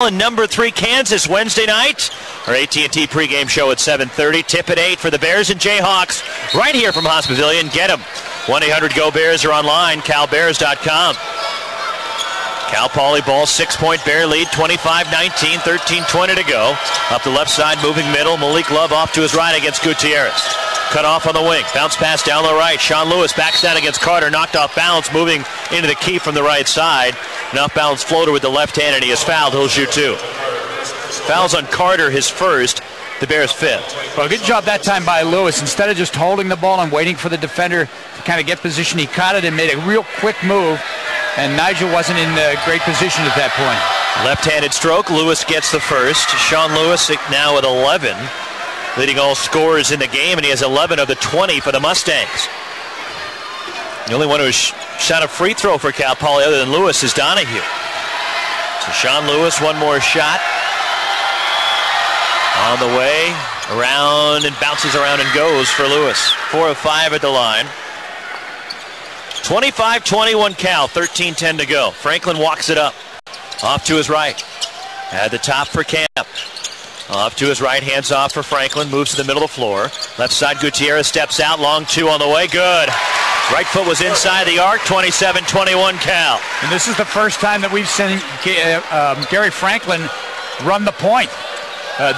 Number 3 Kansas Wednesday night. Our AT&T pregame show at 7:30. Tip at 8 for the Bears and Jayhawks right here from Haas Pavilion. Get them. 1-800-GO-BEARS or online, calbears.com. Cal Poly ball, 6-point Bear lead, 25-19, 13:20 to go. Up the left side, moving middle. Malik Love off to his right against Gutierrez. Cut off on the wing. Bounce pass down the right. Sean Lewis backs down against Carter. Knocked off balance, moving into the key from the right side. An off-balance floater with the left hand, and he is fouled. He'll shoot 2. Fouls on Carter, his first. The Bears 5th. Well, good job that time by Lewis. Instead of just holding the ball and waiting for the defender to kind of get position, he caught it and made a real quick move. And Nigel wasn't in great position at that point. Left-handed stroke. Lewis gets the first. Sean Lewis now at 11. Leading all scorers in the game, and he has 11 of the 20 for the Mustangs. The only one who shot a free throw for Cal Poly other than Lewis is Donahue. So Sean Lewis, one more shot. On the way, around and bounces around and goes for Lewis. 4 of 5 at the line. 25-21 Cal, 13:10 to go. Franklin walks it up. Off to his right. At the top for Camp. Off to his right, hands off for Franklin, moves to the middle of the floor. Left side, Gutierrez steps out, long 2 on the way, good. Right foot was inside the arc, 27-21 Cal. And this is the first time that we've seen Gary Franklin run the point.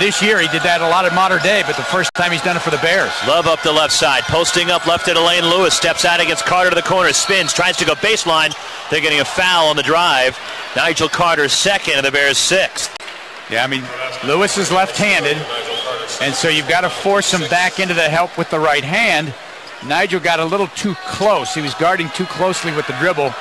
This year he did that a lot at Mater Dei, but the first time he's done it for the Bears. Love up the left side, posting up left of the lane. Lewis steps out against Carter to the corner, spins, tries to go baseline. They're getting a foul on the drive. Nigel Carter's second and the Bears 6th. Yeah, I mean, Lewis is left-handed, and so you've got to force him back into the help with the right hand. Nigel got a little too close. He was guarding too closely with the dribble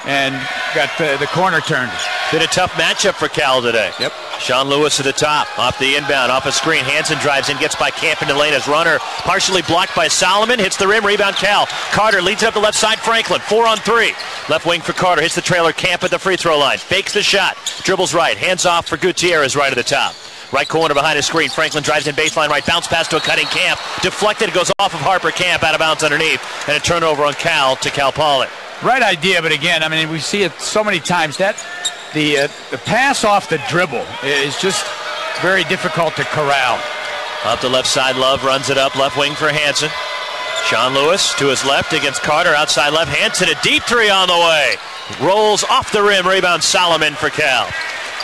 and got the corner turned. Been a tough matchup for Cal today. Yep. Sean Lewis at the top, off the inbound, off a screen. Hansen drives in, gets by Camp into lane as runner. Partially blocked by Solomon, hits the rim, rebound Cal. Carter leads it up the left side, Franklin, 4 on 3. Left wing for Carter, hits the trailer, Camp at the free throw line. Fakes the shot, dribbles right, hands off for Gutierrez right at the top. Right corner behind his screen, Franklin drives in baseline right, bounce pass to a cutting Camp. Deflected, goes off of Harper. Camp out of bounds underneath, and a turnover on Cal to Cal Poly. Right idea, but again, I mean, we see it so many times that the pass off the dribble is just very difficult to corral. Up the left side, Love runs it up, left wing for Hansen. Sean Lewis to his left against Carter, outside left. Hansen, a deep 3 on the way. Rolls off the rim, rebound Solomon for Cal.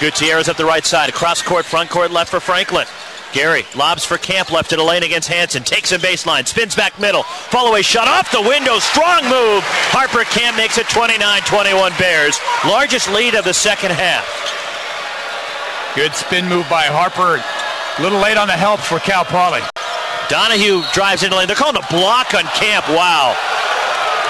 Gutierrez up the right side, across court, front court, left for Franklin. Gary lobs for Camp, left to the lane against Hansen. Takes him baseline, spins back middle. Follow-away shot off the window, strong move. Harper Camp makes it 29-21 Bears. Largest lead of the second half. Good spin move by Harper. A little late on the help for Cal Poly. Donahue drives into the lane. They're calling a block on Camp, wow.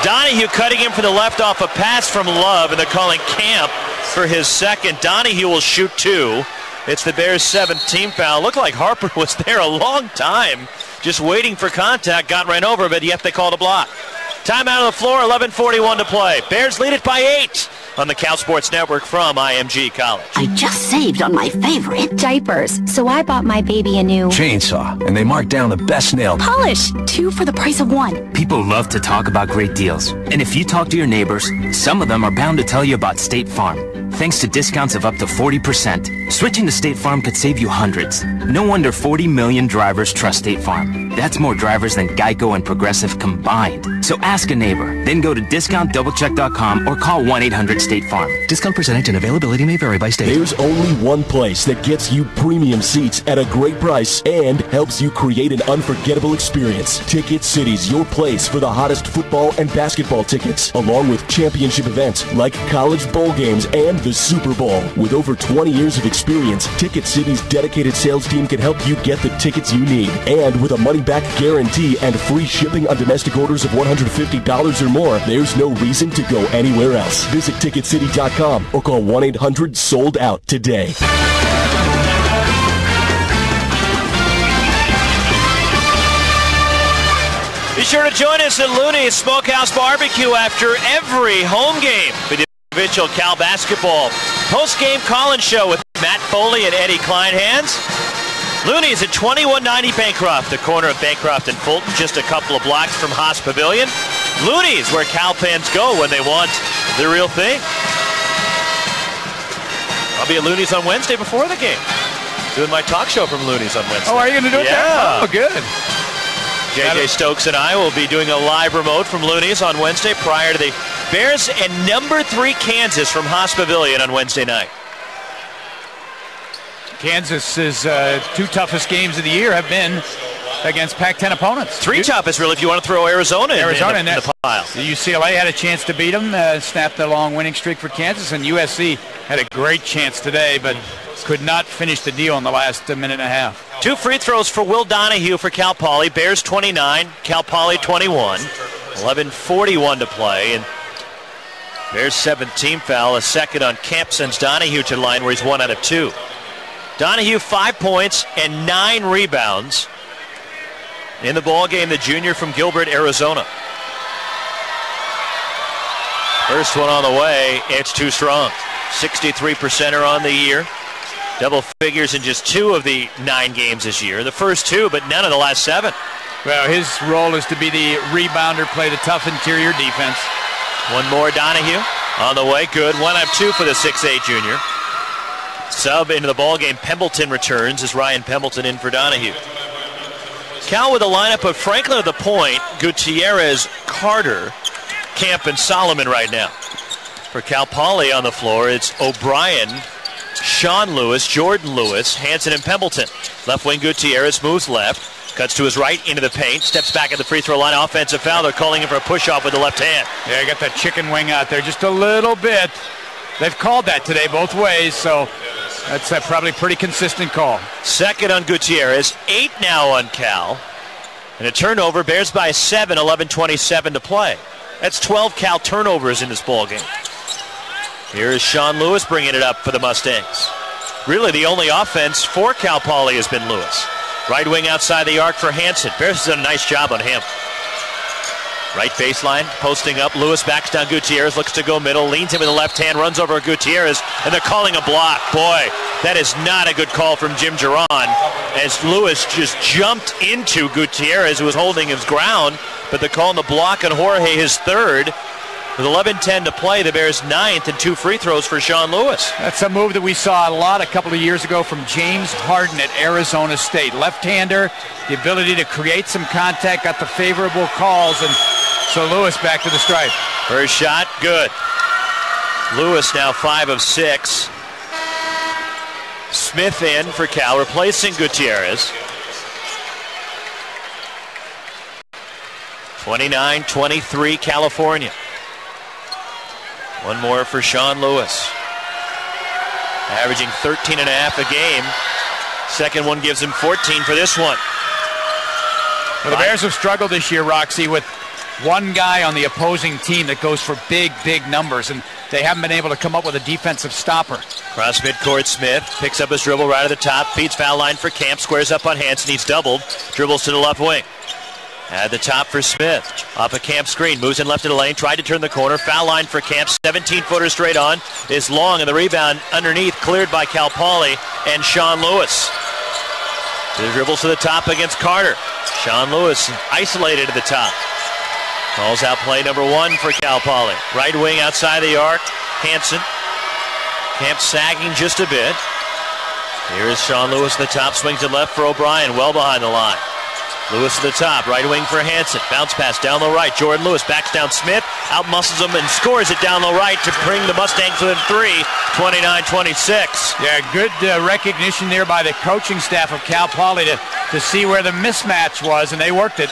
Donahue cutting him from the left off a pass from Love, and they're calling Camp for his second. Donahue will shoot 2. It's the Bears' 7th team foul. Looked like Harper was there a long time, just waiting for contact, got ran over, but yet they called a block. Timeout on the floor, 11:41 to play. Bears lead it by 8 on the Cal Sports Network from IMG College. I just saved on my favorite diapers, so I bought my baby a new chainsaw, and they marked down the best nail polish, 2 for the price of 1. People love to talk about great deals, and if you talk to your neighbors, some of them are bound to tell you about State Farm. Thanks to discounts of up to 40%, switching to State Farm could save you hundreds. No wonder 40 million drivers trust State Farm. That's more drivers than Geico and Progressive combined. So ask a neighbor, then go to discountdoublecheck.com or call 1-800-STATE FARM. Discount percentage and availability may vary by state. There's only one place that gets you premium seats at a great price and helps you create an unforgettable experience. Ticket City's your place for the hottest football and basketball tickets, along with championship events like college bowl games and the Super Bowl. With over 20 years of experience, Ticket City's dedicated sales team can help you get the tickets you need. And with a money-back guarantee and free shipping on domestic orders of $150 or more, there's no reason to go anywhere else. Visit TicketCity.com or call 1-800-SOLD-OUT today. Be sure to join us at Looney's Smokehouse Barbecue after every home game. We do individual Cal basketball post-game call-in show with Matt Foley and Eddie Kleinhans. Looney's at 2190 Bancroft, the corner of Bancroft and Fulton, just a couple of blocks from Haas Pavilion. Looney's, where Cal fans go when they want the real thing. I'll be at Looney's on Wednesday before the game. Doing my talk show from Looney's on Wednesday. Oh, are you going to do it there? Oh, good. JJ Stokes and I will be doing a live remote from Looney's on Wednesday prior to the Bears and number 3 Kansas from Haas Pavilion on Wednesday night. Kansas's 2 toughest games of the year have been against Pac-10 opponents. 3 toughest, really, if you want to throw Arizona in the pile. UCLA had a chance to beat them, snapped a long winning streak for Kansas, and USC had a great chance today, but could not finish the deal in the last minute and a half. 2 free throws for Will Donahue for Cal Poly. Bears 29, Cal Poly 21. 11:41 to play, and Bears 7th team foul, a second on Camp sends Donahue to the line where he's 1 out of 2. Donahue 5 points and 9 rebounds in the ball game, the junior from Gilbert, Arizona. First one on the way, it's too strong. 63%er on the year. Double figures in just 2 of the 9 games this year. The first 2, but none of the last 7. Well, his role is to be the rebounder, play the tough interior defense. One more Donahue on the way. Good. 1 out of 2 for the 6'8 junior. Sub into the ball game. Pembleton returns as Ryan Pembleton in for Donahue. Cal with a lineup of Franklin at the point, Gutierrez, Carter, Camp, and Solomon right now. For Cal Poly on the floor, it's O'Brien, Sean Lewis, Jordan Lewis, Hansen, and Pembleton. Left wing Gutierrez moves left, cuts to his right into the paint, steps back at the free throw line, offensive foul. They're calling him for a push-off with the left hand. Yeah, you got that chicken wing out there just a little bit. They've called that today both ways, so that's a probably pretty consistent call. Second on Gutierrez, 8 now on Cal. And a turnover, Bears by 7, 11:27 to play. That's 12 Cal turnovers in this ball game. Here is Sean Lewis bringing it up for the Mustangs. Really, the only offense for Cal Poly has been Lewis. Right wing outside the arc for Hansen. Bears has done a nice job on him. Right baseline, posting up. Lewis backs down Gutierrez, looks to go middle, leans him with the left hand, runs over Gutierrez, and they're calling a block. Boy, that is not a good call from Jim Geron, as Lewis just jumped into Gutierrez, who was holding his ground, but they're calling the block on Jorge, his 3rd. With 11:10 to play, the Bears 9th and 2 free throws for Sean Lewis. That's a move that we saw a lot a couple of years ago from James Harden at Arizona State. Left-hander, the ability to create some contact, got the favorable calls, and so Lewis back to the stripe. First shot, good. Lewis now 5 of 6. Smith in for Cal, replacing Gutierrez. 29-23 California. One more for Sean Lewis. Averaging 13.5 a game. Second one gives him 14 for this one. Well, the Bears have struggled this year, Roxy, with one guy on the opposing team that goes for big, big numbers, and they haven't been able to come up with a defensive stopper. Cross midcourt, Smith picks up his dribble right at the top, feeds foul line for Camp, squares up on Hansen, he's doubled, dribbles to the left wing. At the top for Smith, off a Camp screen, moves in left of the lane, tried to turn the corner, foul line for Camp, 17-footer straight on, is long, and the rebound underneath cleared by Cal Poly and Sean Lewis. The dribbles to the top against Carter. Sean Lewis isolated at the top. Calls out play number 1 for Cal Poly. Right wing outside the arc, Hansen. Camp sagging just a bit. Here is Sean Lewis at the top, swings it left for O'Brien, well behind the line. Lewis at the top, right wing for Hansen. Bounce pass down the right. Jordan Lewis backs down Smith, out-muscles him and scores it down the right to bring the Mustangs within 3, 29-26. Yeah, good recognition there by the coaching staff of Cal Poly to see where the mismatch was, and they worked it.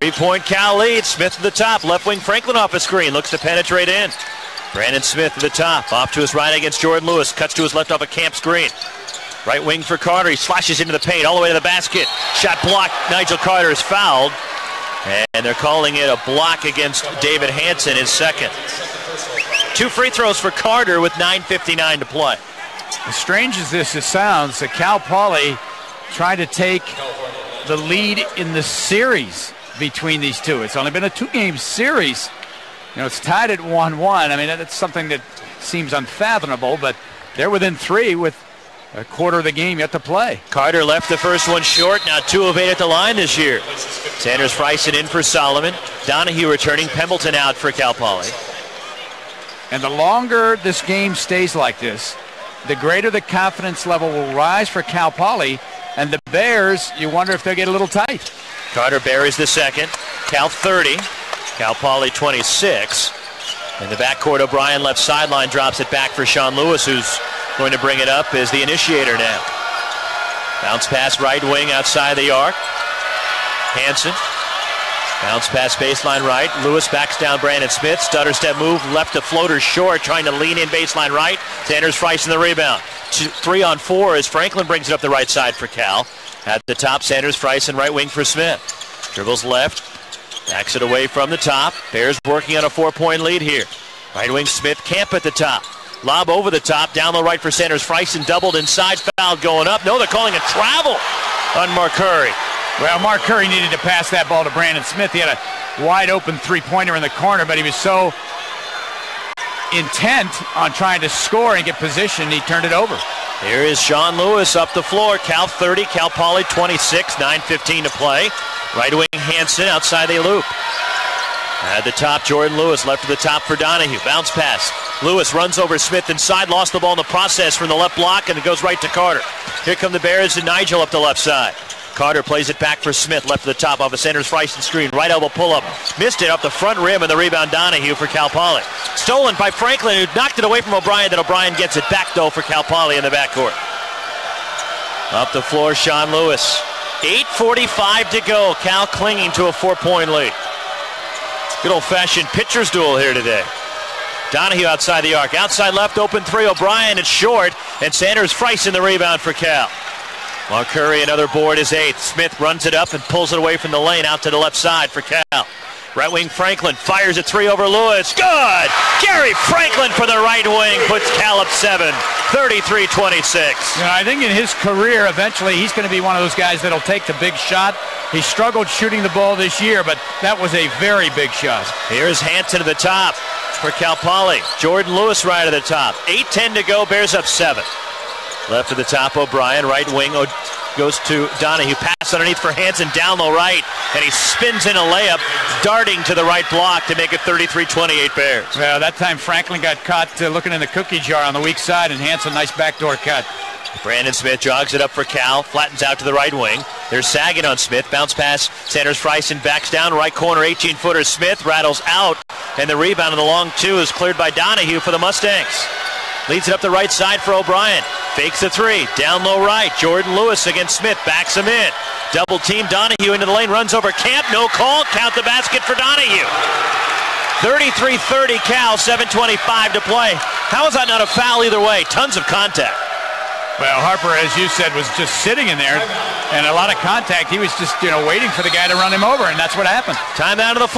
3-point Cal lead. Smith at the top, left wing Franklin off a screen, looks to penetrate in. Brandon Smith at the top, off to his right against Jordan Lewis, cuts to his left off a Camp screen. Right wing for Carter, he slashes into the paint all the way to the basket. Shot blocked, Nigel Carter is fouled. And they're calling it a block against David Hansen, his second. 2 free throws for Carter with 9:59 to play. As strange as this sounds, Cal Poly tried to take the lead in the series between these two. It's only been a 2-game series. You know, it's tied at 1-1. I mean, that's something that seems unfathomable, but they're within 3 with a quarter of the game yet to play. Carter left the first one short, now 2 of 8 at the line this year. Sanders Freisen in for Solomon. Donahue returning, Pembleton out for Cal Poly. And the longer this game stays like this, the greater the confidence level will rise for Cal Poly. And the Bears, you wonder if they'll get a little tight. Carter buries the second. Cal 30. Cal Poly 26. In the backcourt, O'Brien left sideline drops it back for Sean Lewis, who's going to bring it up as the initiator now. Bounce pass right wing outside the arc. Hansen. Bounce pass baseline right. Lewis backs down Brandon Smith. Stutter step move. Left to floater short. Trying to lean in baseline right. Sanders Friesen the rebound. 3 on 4 as Franklin brings it up the right side for Cal. At the top, Sanders Friesen right wing for Smith. Dribbles left. Backs it away from the top. Bears working on a 4-point lead here. Right wing Smith, Camp at the top. Lob over the top. Down low right for Sanders Friesen. Doubled inside. Foul going up. No, they're calling a travel on Mark Curry. Well, Mark Curry needed to pass that ball to Brandon Smith. He had a wide open three-pointer in the corner, but he was so intent on trying to score and get position, he turned it over. Here is Sean Lewis up the floor. Cal 30, Cal Poly 26, 9:15 to play. Right wing Hansen outside the loop. At the top, Jordan Lewis left to the top for Donahue. Bounce pass. Lewis runs over Smith inside, lost the ball in the process from the left block, and it goes right to Carter. Here come the Bears and Nigel up the left side. Carter plays it back for Smith, left to the top off a Sanders Friesen screen. Right elbow pull-up. Missed it up the front rim, and the rebound Donahue for Cal Poly. Stolen by Franklin, who knocked it away from O'Brien. Then O'Brien gets it back, though, for Cal Poly in the backcourt. Up the floor, Sean Lewis. 8:45 to go. Cal clinging to a 4-point lead. Good old-fashioned pitcher's duel here today. Donahue outside the arc. Outside left, open three. O'Brien, it's short. And Sanders Friesen the rebound for Cal. Mark Curry, another board, is 8th. Smith runs it up and pulls it away from the lane out to the left side for Cal. Right wing Franklin fires a 3 over Lewis. Good! Gary Franklin for the right wing puts Cal up 7, 33-26. You know, I think in his career, eventually, he's going to be one of those guys that'll take the big shot. He struggled shooting the ball this year, but that was a very big shot. Here's Hansen to the top for Cal Poly. Jordan Lewis right at the top. 8:10 to go, Bears up 7. Left to the top, O'Brien. Right wing goes to Donahue. Pass underneath for Hansen, down low right. And he spins in a layup, darting to the right block to make it 33-28 Bears. Well, that time Franklin got caught looking in the cookie jar on the weak side, and Hansen, nice backdoor cut. Brandon Smith jogs it up for Cal, flattens out to the right wing. There's Sagan on Smith. Bounce pass. Sanders Friesen backs down. Right corner, 18-footer Smith rattles out. And the rebound in the long 2 is cleared by Donahue for the Mustangs. Leads it up the right side for O'Brien. Fakes the 3. Down low right. Jordan Lewis against Smith. Backs him in. Double team. Donahue into the lane. Runs over Camp. No call. Count the basket for Donahue. 33-30 Cal. 7:25 to play. How is that not a foul either way? Tons of contact. Well, Harper, as you said, was just sitting in there, and a lot of contact. He was just, waiting for the guy to run him over, and that's what happened. Time out of the floor.